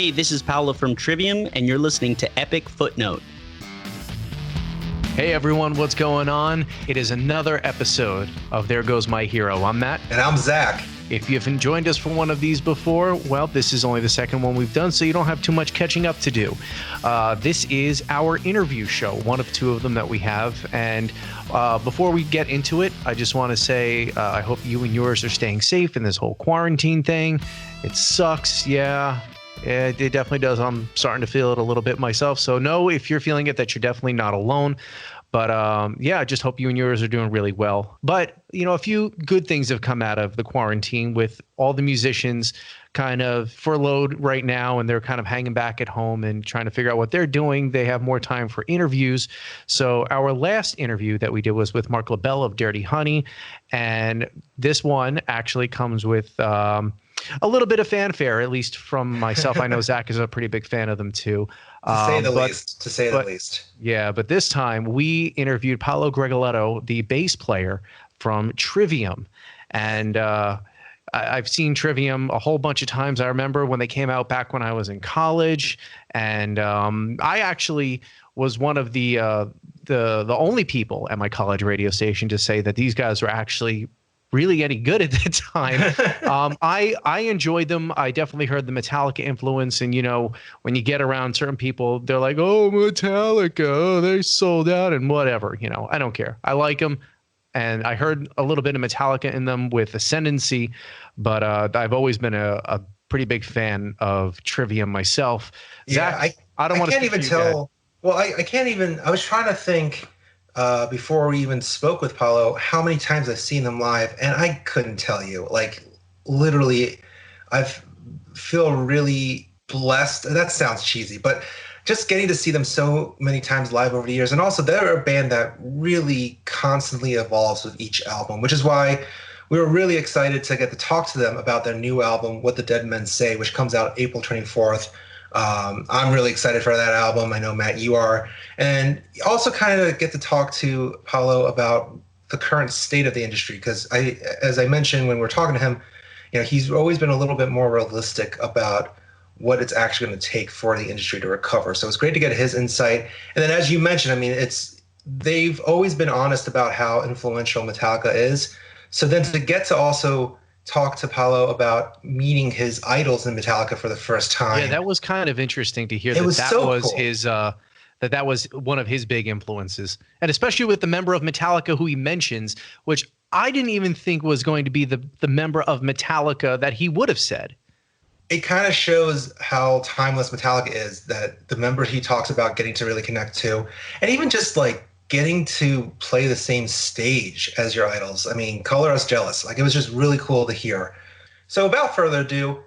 Hey, this is Paolo from Trivium, and you're listening to Epic Footnote. Hey everyone, what's going on? It is another episode of There Goes My Hero. I'm Matt. And I'm Zach. If you haven't joined us for one of these before, well, this is only the second one we've done, so you don't have too much catching up to do. This is our interview show, one of two of them that we have. And before we get into it, I just want to say I hope you and yours are staying safe in this whole quarantine thing. It sucks, yeah. It definitely does. I'm starting to feel it a little bit myself. So know if you're feeling it that you're definitely not alone. But yeah, I just hope you and yours are doing really well. But, you know, a few good things have come out of the quarantine with all the musicians kind of furloughed right now, and they're kind of hanging back at home and trying to figure out what they're doing. They have more time for interviews. So our last interview that we did was with Mark LaBelle of Dirty Honey. And this one actually comes with a little bit of fanfare, at least from myself. I know Zach is a pretty big fan of them too. To say the least. Yeah, but this time we interviewed Paolo Gregoletto, the bass player from Trivium. And I've seen Trivium a whole bunch of times. I remember when they came out back when I was in college. And I actually was one of the only people at my college radio station to say that these guys were actually really any good at that time. I enjoyed them. I definitely heard the Metallica influence. And, you know, when you get around certain people, they're like, oh, Metallica, oh, they sold out and whatever. You know, I don't care. I like them. And I heard a little bit of Metallica in them with Ascendancy. But I've always been a pretty big fan of Trivium myself. Yeah, Zach, I can't even tell. Well, I can't even. I was trying to think before we even spoke with Paolo, how many times I've seen them live, and I couldn't tell you. Like, literally, I feel really blessed. That sounds cheesy, but just getting to see them so many times live over the years. And also, they're a band that really constantly evolves with each album, which is why we were really excited to get to talk to them about their new album, What the Dead Men Say, which comes out April 24th. I'm really excited for that album. I know, Matt, you are. And also kind of get to talk to Paolo about the current state of the industry, because as I mentioned when we're talking to him, you know, he's always been a little bit more realistic about what it's actually going to take for the industry to recover. So it's great to get his insight. And then, as you mentioned, I mean, they've always been honest about how influential Metallica is. So then to get to also talk to Paolo about meeting his idols in Metallica for the first time. Yeah, that was kind of interesting to hear. That was cool. His that was one of his big influences, and especially with the member of Metallica who he mentions, which I didn't even think was going to be the member of Metallica that he would have said. It kind of shows how timeless Metallica is, that the member he talks about getting to really connect to, and even just like getting to play the same stage as your idols. I mean, color us jealous. Like, it was just really cool to hear. So without further ado,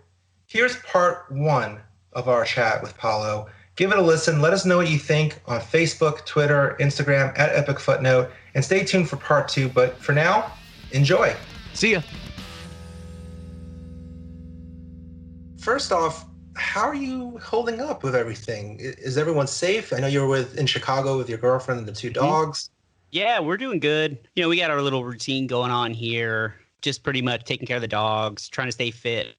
here's part one of our chat with Paolo. Give it a listen. Let us know what you think on Facebook, Twitter, Instagram, at Epic Footnote, and stay tuned for part two. But for now, enjoy. See ya. First off, how are you holding up with everything? Is everyone safe? I know you were in Chicago with your girlfriend and the two dogs. Yeah, we're doing good. You know, we got our little routine going on here, just pretty much taking care of the dogs, trying to stay fit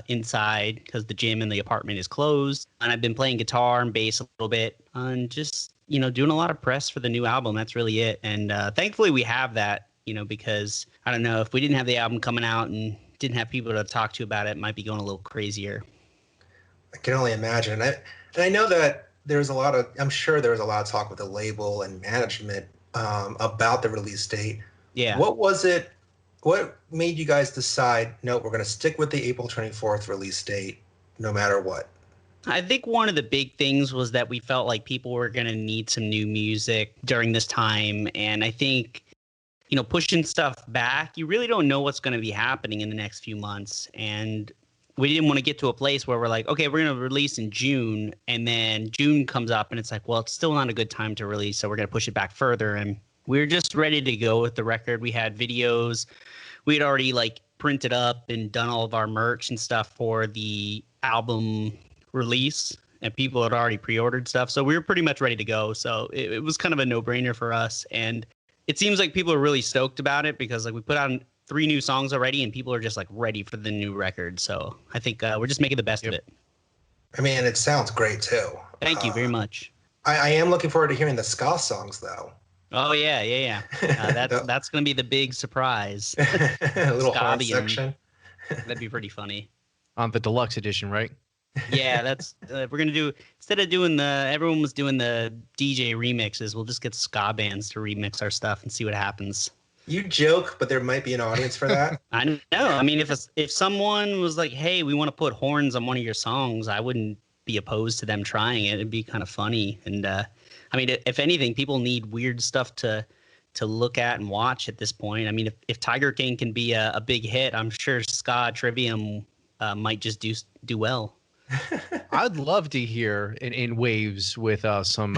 inside because the gym in the apartment is closed. And I've been playing guitar and bass a little bit and just, you know, doing a lot of press for the new album. That's really it. And thankfully we have that, you know, because I don't know, if we didn't have the album coming out and didn't have people to talk to about it might be going a little crazier. I can only imagine. And I know that I'm sure there was a lot of talk with the label and management about the release date. Yeah. What made you guys decide, no, we're going to stick with the April 24th release date no matter what? I think one of the big things was that we felt like people were going to need some new music during this time. And I think, you know, pushing stuff back, you really don't know what's going to be happening in the next few months. And we didn't want to get to a place where we're like, okay, we're going to release in June, and then June comes up and it's like, well, it's still not a good time to release, so we're going to push it back further. And we were just ready to go with the record. We had videos. We had already like printed up and done all of our merch and stuff for the album release, and people had already pre-ordered stuff. So we were pretty much ready to go. So it was kind of a no-brainer for us. And it seems like people are really stoked about it because like we put out 3 new songs already and people are just like ready for the new record. So I think we're just making the best of it. I mean, it sounds great too. Thank you very much. I am looking forward to hearing the ska songs though. Oh yeah. That's The that's gonna be the big surprise. little horn Scabium. section. That'd be pretty funny. On the deluxe edition, right? Yeah, that's we're gonna do instead of doing everyone was doing the DJ remixes. We'll just get ska bands to remix our stuff and see what happens. You joke, but there might be an audience for that. I know. I mean, if someone was like, "Hey, we want to put horns on one of your songs," I wouldn't be opposed to them trying it. It'd be kind of funny. And I mean, if anything, people need weird stuff to look at and watch at this point. I mean, if Tiger King can be a big hit, I'm sure ska Trivium might just do well. I'd love to hear in waves with some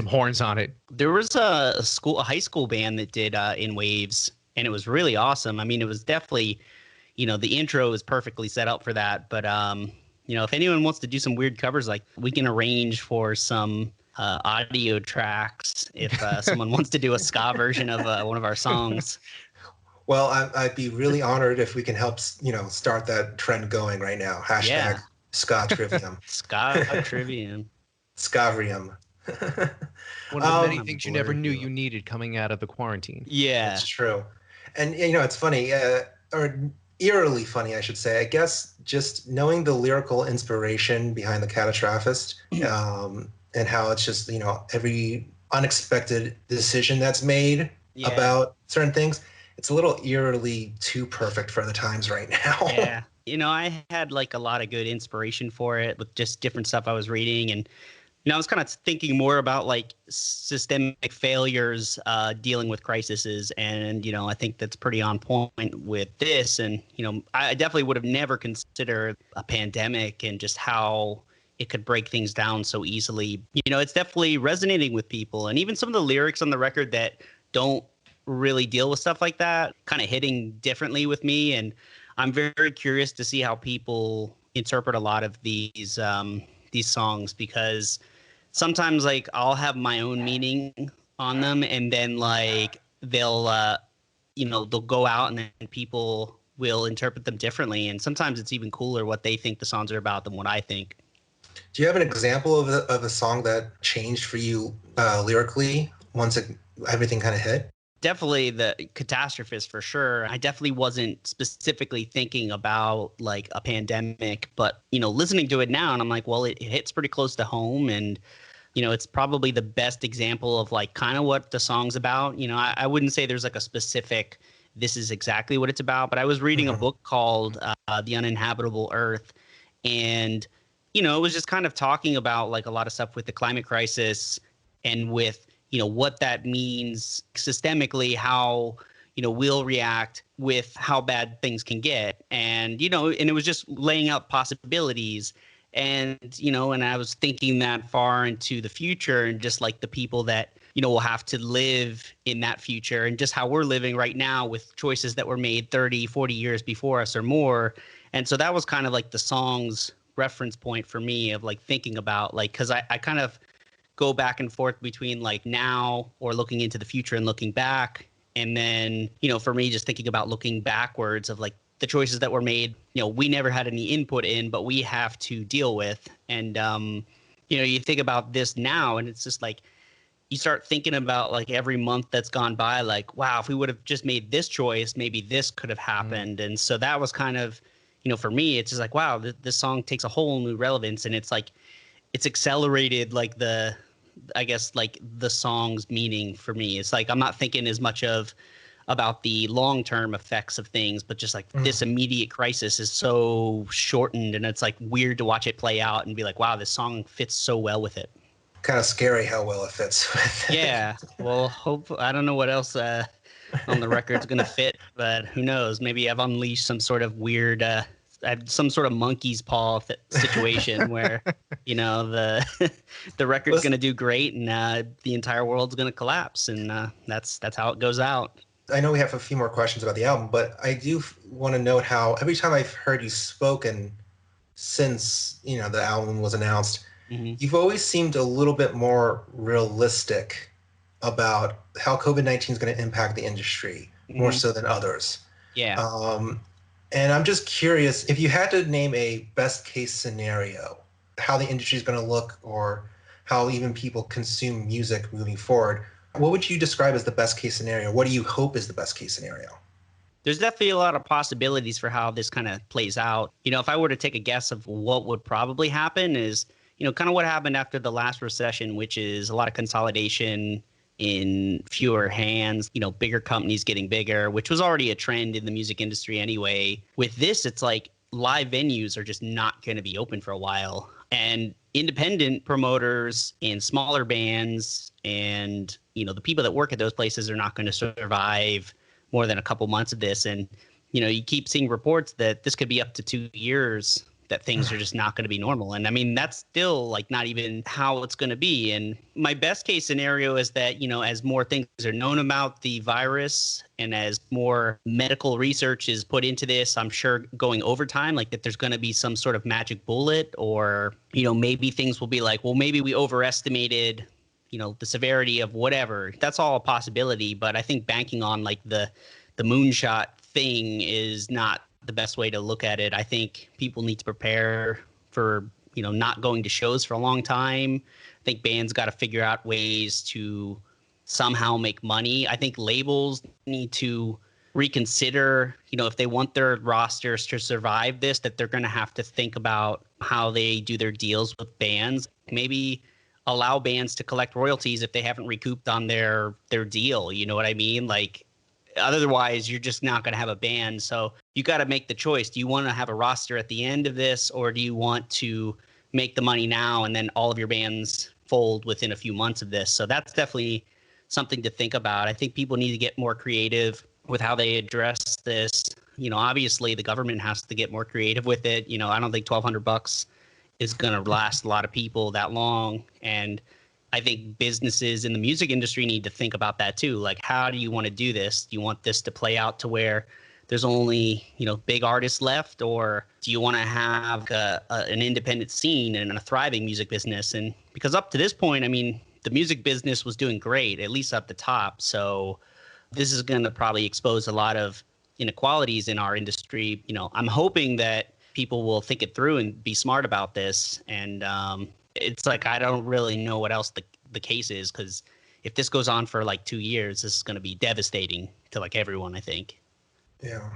horns on it. There was a high school band that did In Waves, and it was really awesome. I mean, it was definitely, the intro is perfectly set up for that. But if anyone wants to do some weird covers, like we can arrange for some audio tracks if someone wants to do a ska version of one of our songs. Well, I'd be really honored if we can help, start that trend going right now. Hashtag Yeah. Ska Trivium. Ska Trivium. Skavrium. One of the many things you never knew you needed coming out of the quarantine. Yeah. That's true. And, it's funny, or eerily funny, I should say. I guess just knowing the lyrical inspiration behind the Catastrophist and how it's just, every unexpected decision that's made about certain things, it's a little eerily too perfect for the times right now. Yeah. I had like a lot of good inspiration for it with just different stuff I was reading. And, I was kind of thinking more about like systemic failures dealing with crises. And, I think that's pretty on point with this. And, I definitely would have never considered a pandemic and just how it could break things down so easily. It's definitely resonating with people. And even some of the lyrics on the record that don't really deal with stuff like that kind of hitting differently with me. And I'm very curious to see how people interpret a lot of these songs, because sometimes like I'll have my own meaning on them, and then like they'll go out and then people will interpret them differently, and sometimes it's even cooler what they think the songs are about than what I think. Do you have an example of a song that changed for you lyrically once everything kind of hit? Definitely the Catastrophist for sure. I definitely wasn't specifically thinking about like a pandemic, but listening to it now and I'm like, well, it hits pretty close to home, and it's probably the best example of like kind of what the song's about. I wouldn't say there's like a specific this is exactly what it's about, but I was reading a book called The Uninhabitable Earth, and it was just kind of talking about like a lot of stuff with the climate crisis and with what that means systemically, how, we'll react with how bad things can get. And, and it was just laying out possibilities. And, and I was thinking that far into the future and just like the people that, will have to live in that future and just how we're living right now with choices that were made 30, 40 years before us or more. And so that was kind of like the song's reference point for me of like thinking about like, because I kind of go back and forth between like now or looking into the future and looking back. And then, for me, just thinking about looking backwards of like the choices that were made, we never had any input in, but we have to deal with. And, you think about this now and it's just like, you start thinking about like every month that's gone by, like, wow, if we would have just made this choice, maybe this could have happened. And so that was kind of, for me, it's just like, wow, this song takes a whole new relevance. And it's like, it's accelerated like the song's meaning for me. It's like I'm not thinking as much about the long-term effects of things, but just like this immediate crisis is so shortened, and it's like weird to watch it play out and be like, wow, this song fits so well with it. Kind of scary how well it fits with it. Yeah. Well, I don't know what else on the record's going to fit, but who knows? Maybe I've unleashed some sort of weird some sort of monkey's paw situation where, the record's going to do great and the entire world's going to collapse. And that's how it goes out. I know we have a few more questions about the album, but I do want to note how every time I've heard you spoken since, the album was announced, you've always seemed a little bit more realistic about how COVID-19 is going to impact the industry more so than others. Yeah. And I'm just curious, if you had to name a best case scenario how the industry is going to look or how even people consume music moving forward, what would you describe as the best case scenario? What do you hope is the best case scenario? There's definitely a lot of possibilities for how this kind of plays out. If I were to take a guess of what would probably happen is, kind of what happened after the last recession, which is a lot of consolidation in fewer hands, bigger companies getting bigger, which was already a trend in the music industry anyway. With this, it's like live venues are just not going to be open for a while. And independent promoters and smaller bands and, the people that work at those places are not going to survive more than a couple months of this. And, you keep seeing reports that this could be up to 2 years that things are just not going to be normal. And I mean, that's still like not even how it's going to be. And my best case scenario is that, as more things are known about the virus and as more medical research is put into this, I'm sure going over time, like that there's going to be some sort of magic bullet, or, maybe things will be like, well, maybe we overestimated the severity of whatever. That's all a possibility. But I think banking on like the moonshot thing is not the best way to look at it. I think people need to prepare for, not going to shows for a long time. I think bands got to figure out ways to somehow make money. I think labels need to reconsider, if they want their rosters to survive this, that they're going to have to think about how they do their deals with bands. Maybe allow bands to collect royalties if they haven't recouped on their deal. You know what I mean? Like, otherwise you're just not going to have a band. So you got to make the choice. Do you want to have a roster at the end of this, or do you want to make the money now and then all of your bands fold within a few months of this? So that's definitely something to think about. I think people need to get more creative with how they address this. Obviously the government has to get more creative with it. I don't think $1,200 is going to last a lot of people that long. And I think businesses in the music industry need to think about that too. Like, how do you want to do this? Do you want this to play out to where there's only, big artists left, or do you want to have an independent scene and a thriving music business? And because up to this point, I mean, the music business was doing great, at least up the top. So this is going to probably expose a lot of inequalities in our industry. I'm hoping that people will think it through and be smart about this. And it's like, I don't really know what else the case is, because if this goes on for like 2 years, this is going to be devastating to like everyone, I think. Yeah.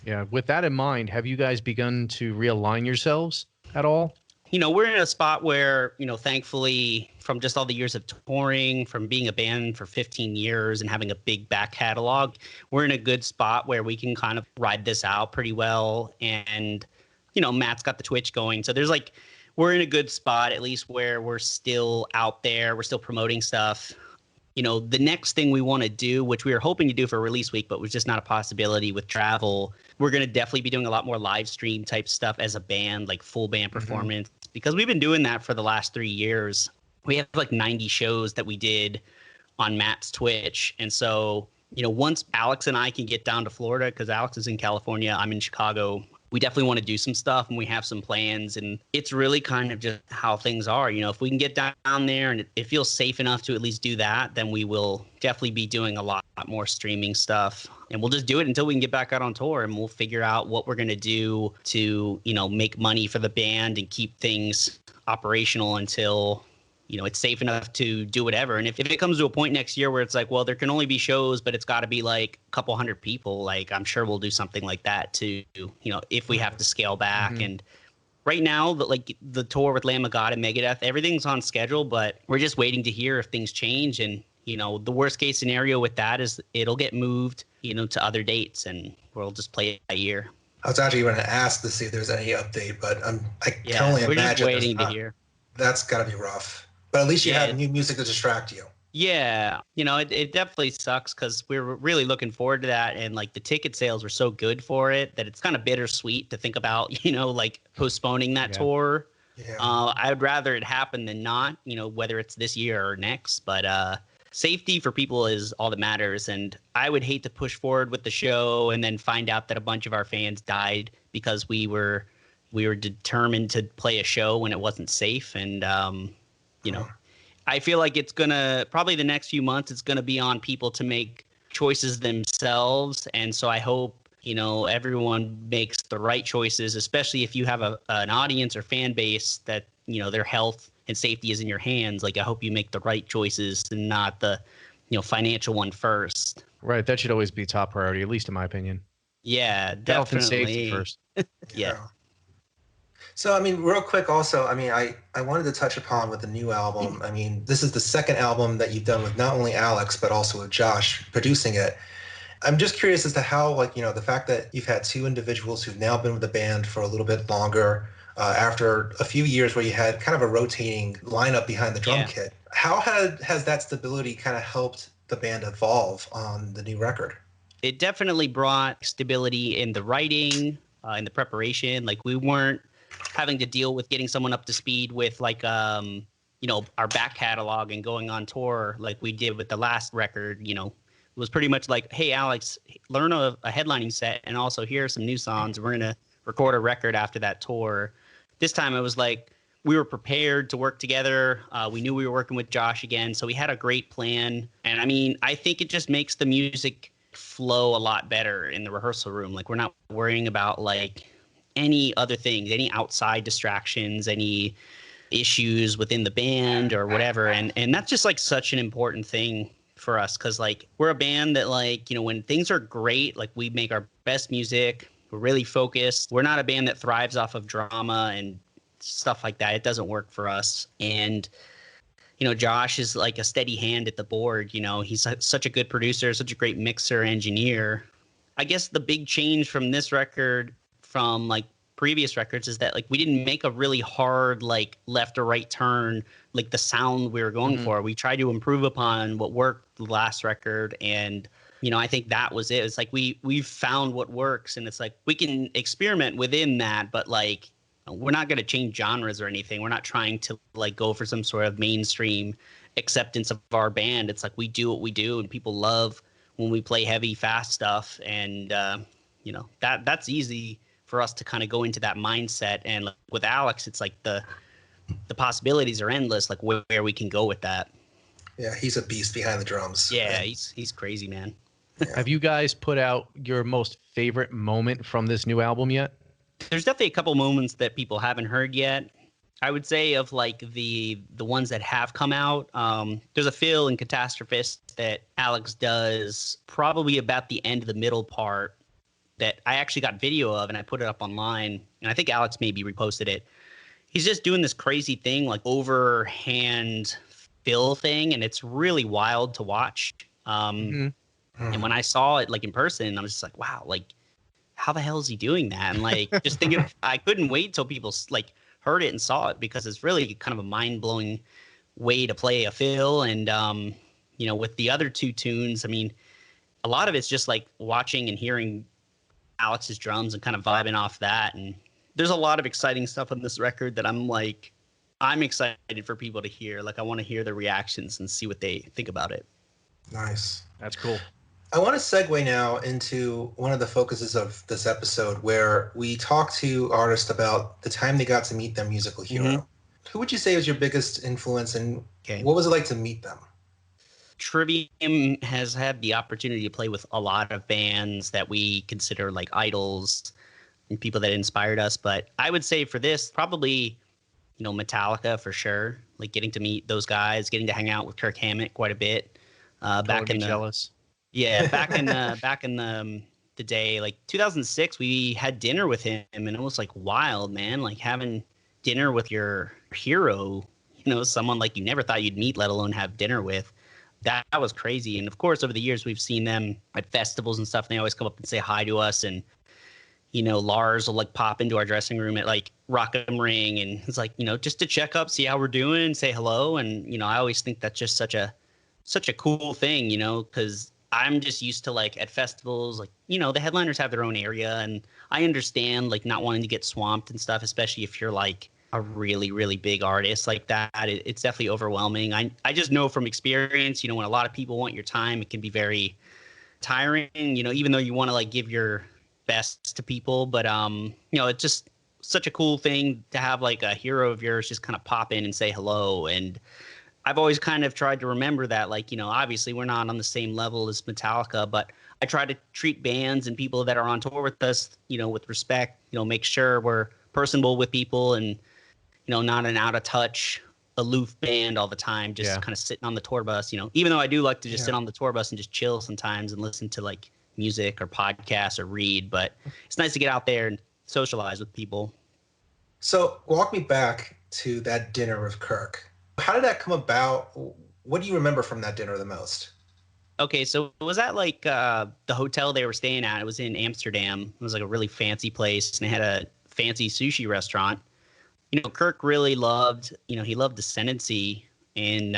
Yeah. With that in mind, have you guys begun to realign yourselves at all? We're in a spot where, thankfully, from just all the years of touring, from being a band for 15 years and having a big back catalog, we're in a good spot where we can kind of ride this out pretty well. And, Matt's got the Twitch going. So there's like, we're in a good spot, at least where we're still out there. We're still promoting stuff. The next thing we want to do, which we were hoping to do for release week, but was just not a possibility with travel, we're going to definitely be doing a lot more live stream type stuff as a band, like full band performance, because we've been doing that for the last 3 years. We have like 90 shows that we did on Matt's Twitch. And so, once Alex and I can get down to Florida, because Alex is in California, I'm in Chicago, we definitely want to do some stuff, and we have some plans. And it's really kind of just how things are. If we can get down there and it feels safe enough to at least do that, then we will definitely be doing a lot more streaming stuff. And we'll just do it until we can get back out on tour, and we'll figure out what we're going to do to, make money for the band and keep things operational until, it's safe enough to do whatever. And if it comes to a point next year where it's like, well, there can only be shows, but it's got to be like a couple hundred people, like I'm sure we'll do something like that too, if we have to scale back. And right now, the tour with Lamb of God and Megadeth, everything's on schedule, but we're just waiting to hear if things change. And, the worst case scenario with that is it'll get moved, to other dates, and we'll just play it by year. I was actually going to ask to see if there's any update, but I can only we're imagine. Just waiting to hear. That's got to be rough. But at least you have new music to distract you. Yeah. It definitely sucks, because we were really looking forward to that. And like the ticket sales were so good for it that it's kind of bittersweet to think about, like postponing that tour. Yeah. I would rather it happen than not, whether it's this year or next. But safety for people is all that matters. And I would hate to push forward with the show and then find out that a bunch of our fans died because we were determined to play a show when it wasn't safe. And, I feel like it's going to probably the next few months, it's going to be on people to make choices themselves. And so I hope everyone makes the right choices, especially if you have an audience or fan base that, their health and safety is in your hands. Like, I hope you make the right choices and not the, financial one first. Right. That should always be top priority, at least in my opinion. Yeah, definitely. Health and safety first. Yeah. So, I mean, real quick also, I mean, I wanted to touch upon with the new album. I mean, this is the second album that you've done with not only Alex, but also with Josh producing it. I'm just curious as to how, like, the fact that you've had two individuals who've now been with the band for a little bit longer, after a few years where you had kind of a rotating lineup behind the drum kit. How has that stability kind of helped the band evolve on the new record? It definitely brought stability in the writing, in the preparation. Like, we weren't having to deal with getting someone up to speed with, like, our back catalog and going on tour like we did with the last record. It was pretty much like, hey, Alex, learn a headlining set, and also here are some new songs. We're going to record a record after that tour. This time it was like we were prepared to work together. We knew we were working with Josh again, so we had a great plan. And I mean, I think it just makes the music flow a lot better in the rehearsal room. Like, we're not worrying about like any other things, any outside distractions, any issues within the band or whatever. And that's just like such an important thing for us, because like we're a band that, like, when things are great, like, we make our best music. We're really focused. We're not a band that thrives off of drama and stuff like that. It doesn't work for us. And Josh is like a steady hand at the board. He's such a good producer, such a great mixer, engineer. I guess the big change from this record from like previous records is that, like, we didn't make a really hard like left or right turn like the sound we were going for. We tried to improve upon what worked the last record, and I think that was it. It's like we've found what works, and it's like we can experiment within that, but like we're not going to change genres or anything. We're not trying to like go for some sort of mainstream acceptance of our band. It's like we do what we do, and people love when we play heavy, fast stuff, and that's easy for us to kind of go into that mindset. And like, with Alex, it's like the possibilities are endless, like where we can go with that. Yeah, he's a beast behind the drums. Yeah, he's crazy, man. Yeah. Have you guys put out your most favorite moment from this new album yet? There's definitely a couple moments that people haven't heard yet. I would say of like the ones that have come out, there's a fill in Catastrophist that Alex does probably about the end of the middle part that I actually got video of, and I put it up online, and I think Alex maybe reposted it. He's just doing this crazy thing, like overhand fill thing, and it's really wild to watch. And when I saw it like in person, I was just like, wow, like how the hell is he doing that? And like just thinking, I couldn't wait till people like heard it and saw it, because it's really kind of a mind-blowing way to play a fill. And with the other two tunes, I mean, a lot of it's just like watching and hearing Alex's drums and kind of vibing off that. And there's a lot of exciting stuff on this record that I'm excited for people to hear. Like, I want to hear their reactions and see what they think about it. Nice. That's cool. I want to segue now into one of the focuses of this episode, where we talk to artists about the time they got to meet their musical hero. Who would you say was your biggest influence, and what was it like to meet them? Trivium has had the opportunity to play with a lot of bands that we consider like idols and people that inspired us. But I would say for this, probably, Metallica for sure. Like, getting to meet those guys, getting to hang out with Kirk Hammett quite a bit. Back in the jealous. Yeah, back in the day, like 2006, we had dinner with him, and it was like wild, man. Like having dinner with your hero, someone like you never thought you'd meet, let alone have dinner with. That was crazy. And of course, over the years, we've seen them at festivals and stuff. And they always come up and say hi to us. And Lars will like pop into our dressing room at like Rock 'em Ring, and it's like just to check up, see how we're doing, say hello. And I always think that's just such a cool thing, because I'm just used to like at festivals, like, the headliners have their own area, and I understand like not wanting to get swamped and stuff, especially if you're like a really, really big artist like that. It's definitely overwhelming. I just know from experience, when a lot of people want your time, it can be very tiring, even though you want to like give your best to people. But, it's just such a cool thing to have like a hero of yours just kind of pop in and say hello. And I've always kind of tried to remember that, like, obviously we're not on the same level as Metallica, but I try to treat bands and people that are on tour with us, with respect, make sure we're personable with people and, not an out of touch, aloof band all the time, just kind of sitting on the tour bus, even though I do like to just sit on the tour bus and just chill sometimes and listen to like music or podcasts or read, but it's nice to get out there and socialize with people. So walk me back to that dinner with Kirk. How did that come about? What do you remember from that dinner the most? Okay, so it was at like the hotel they were staying at. It was in Amsterdam. It was like a really fancy place, and it had a fancy sushi restaurant. Kirk really loved, he loved Ascendancy, and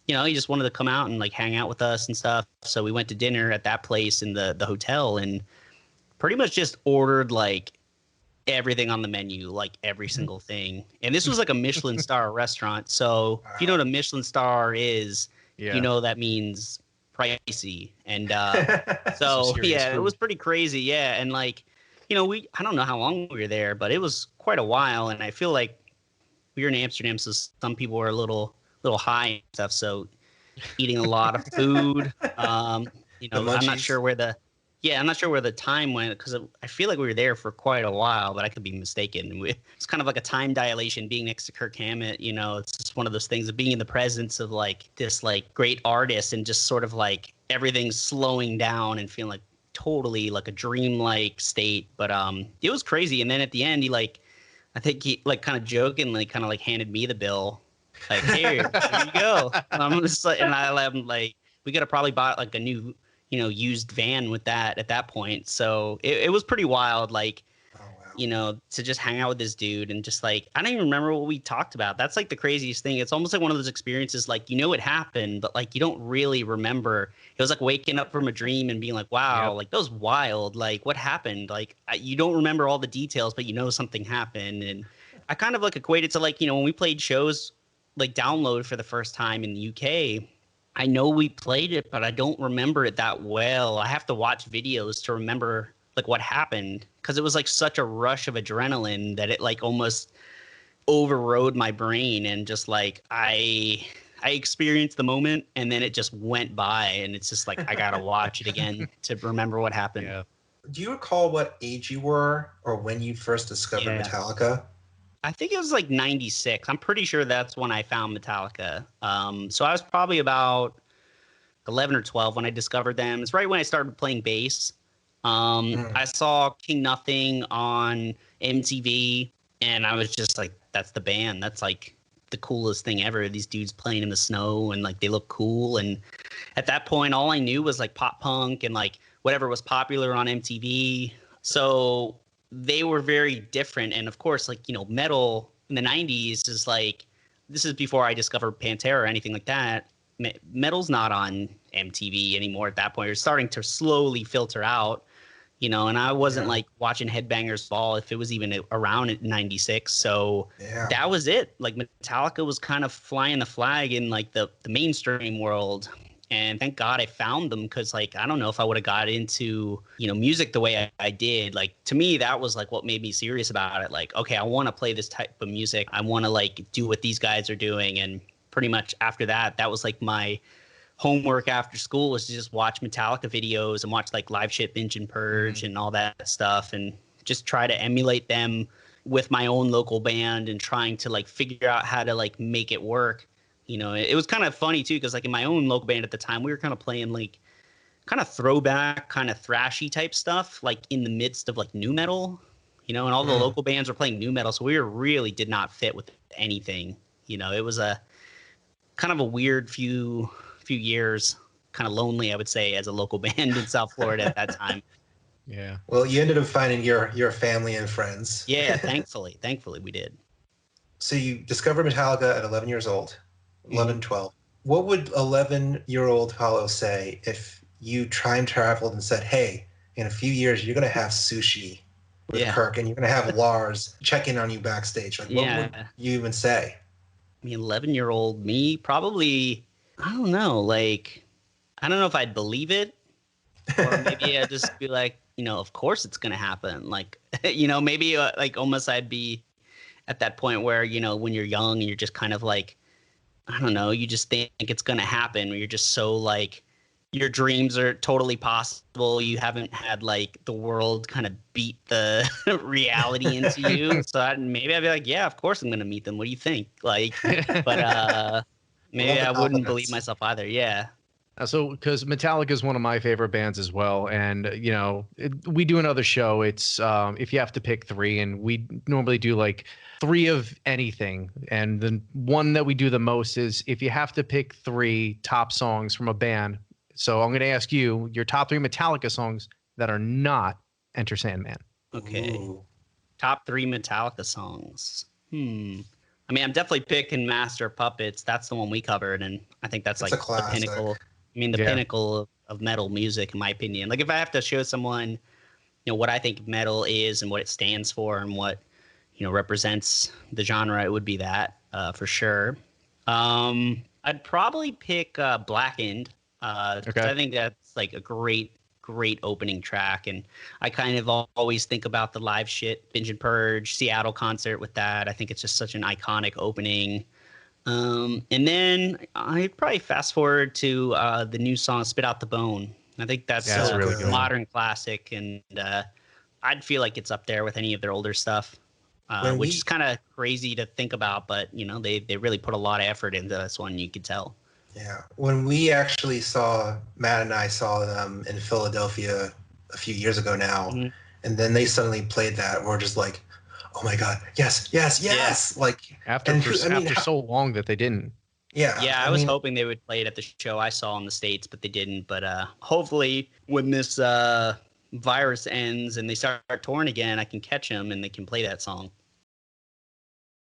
he just wanted to come out and like hang out with us and stuff. So we went to dinner at that place in the hotel, and pretty much just ordered like everything on the menu, like every single thing. And this was like a Michelin star restaurant. So if you know what a Michelin star is, that means pricey. And so yeah, it was pretty crazy. Yeah. And like, I don't know how long we were there, but it was quite a while. And I feel like we were in Amsterdam, so some people were a little high and stuff. So eating a lot of food. I'm not sure where the time went, because I feel like we were there for quite a while, but I could be mistaken. It's kind of like a time dilation being next to Kirk Hammett. It's just one of those things of being in the presence of like this like great artist and just sort of like everything's slowing down and feeling like totally like a dreamlike state. But it was crazy. And then at the end, I think he like kind of jokingly kind of like handed me the bill. Like, here you go. And I'm just like, and I'm like, we could have probably bought like a new, used van with that at that point. So it was pretty wild, like, to just hang out with this dude and just like, I don't even remember what we talked about. That's like the craziest thing. It's almost like one of those experiences, like, it happened, but like, you don't really remember. It was like waking up from a dream and being like, wow, like that was wild. Like what happened? Like you don't remember all the details, but something happened. And I kind of like equated to like, when we played shows like Download for the first time in the UK, I know we played it, but I don't remember it that well. I have to watch videos to remember like what happened, because it was like such a rush of adrenaline that it like almost overrode my brain, and just like I experienced the moment and then it just went by, and it's just like I gotta watch it again to remember what happened. Yeah. Do you recall what age you were or when you first discovered Metallica? I think it was like 96. I'm pretty sure that's when I found Metallica. So I was probably about 11 or 12 when I discovered them. It's right when I started playing bass. I saw King Nothing on MTV, and I was just like, that's the band. That's like the coolest thing ever. These dudes playing in the snow, and like they look cool. And at that point, all I knew was like pop punk and like whatever was popular on MTV. So they were very different. And of course, like, metal in the 90s is like, this is before I discovered Pantera or anything like that. Metal's not on MTV anymore at that point. It's starting to slowly filter out, and I wasn't like watching Headbangers Ball if it was even around in 96. So that was it. Like Metallica was kind of flying the flag in like the mainstream world. And thank God I found them, because like I don't know if I would have got into music the way I did. Like to me, that was like what made me serious about it. Like, okay, I want to play this type of music. I want to like do what these guys are doing. And pretty much after that, that was like my homework after school, was to just watch Metallica videos and watch like Live Shit, Binge and Purge and all that stuff, and just try to emulate them with my own local band and trying to like figure out how to like make it work. It was kind of funny too, because like in my own local band at the time, we were kind of playing like kind of throwback, kind of thrashy type stuff, like in the midst of like new metal, and all the local bands were playing new metal. So we really did not fit with anything. It was a kind of a weird few years, kind of lonely, I would say, as a local band in South Florida at that time. Yeah. Well, you ended up finding your family and friends. Yeah, thankfully we did. So you discovered Metallica at 11 years old. 11, 12. What would 11-year-old Paolo say if you time traveled and said, hey, in a few years, you're going to have sushi with Kirk, and you're going to have Lars check in on you backstage? Like, what would you even say? I mean, 11-year-old me, probably, I don't know. Like, I don't know if I'd believe it, or maybe I'd just be like, of course it's going to happen. Like, maybe like almost I'd be at that point where, when you're young and you're just kind of like, I don't know, you just think it's going to happen. You're just so like, your dreams are totally possible. You haven't had like the world kind of beat the reality into you. So maybe I'd be like, yeah, of course I'm going to meet them. What do you think? Like, but maybe I wouldn't believe myself either. Yeah. So, because Metallica is one of my favorite bands as well, and we do another show. It's if you have to pick three, and we normally do like three of anything, and the one that we do the most is if you have to pick three top songs from a band. So I'm going to ask you your top three Metallica songs that are not Enter Sandman. Okay. Ooh. Top three Metallica songs. I mean, I'm definitely picking Master of Puppets. That's the one we covered, and I think that's like the pinnacle. I mean, the pinnacle of metal music, in my opinion. Like, if I have to show someone, what I think metal is and what it stands for and what, represents the genre, it would be that, for sure. I'd probably pick Blackened. Okay. I think that's like a great opening track, and I kind of always think about the live shit, Binge and Purge, Seattle concert with that. I think it's just such an iconic opening. And then I'd probably fast forward to the new song "Spit Out the Bone." I think that's a really good modern classic, and I'd feel like it's up there with any of their older stuff, which is kind of crazy to think about. But they really put a lot of effort into this one. You could tell. Yeah, when Matt and I saw them in Philadelphia a few years ago now, and then they suddenly played that, we're just like, oh my God, yes. Like after so long that they didn't. Yeah. I was hoping they would play it at the show I saw in the States, but they didn't. But hopefully when this virus ends and they start touring again, I can catch them and they can play that song.